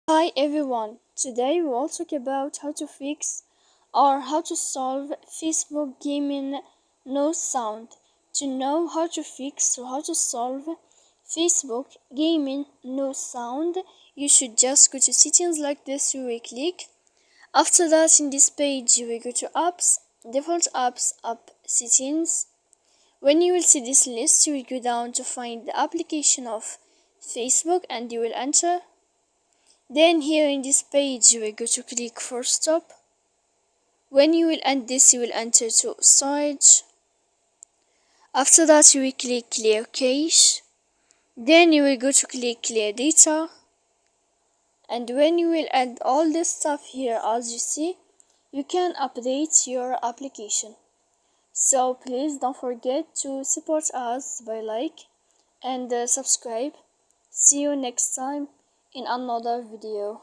Hi everyone, today we will talk about how to fix or how to solve Facebook gaming no sound. To know how to fix or how to solve Facebook gaming no sound, you should just go to settings like this. You will click. After that, in this page, you will go to apps, default apps, app settings. When you will see this list, you will go down to find the application of Facebook and you will enter. Then here in this page you will go to click for stop. When you will end this, you will enter to storage. After that you will click clear cache. Then you will go to click clear data. And when you will add all this stuff here, as you see, you can update your application. So please don't forget to support us by like and subscribe. See you next time in another video.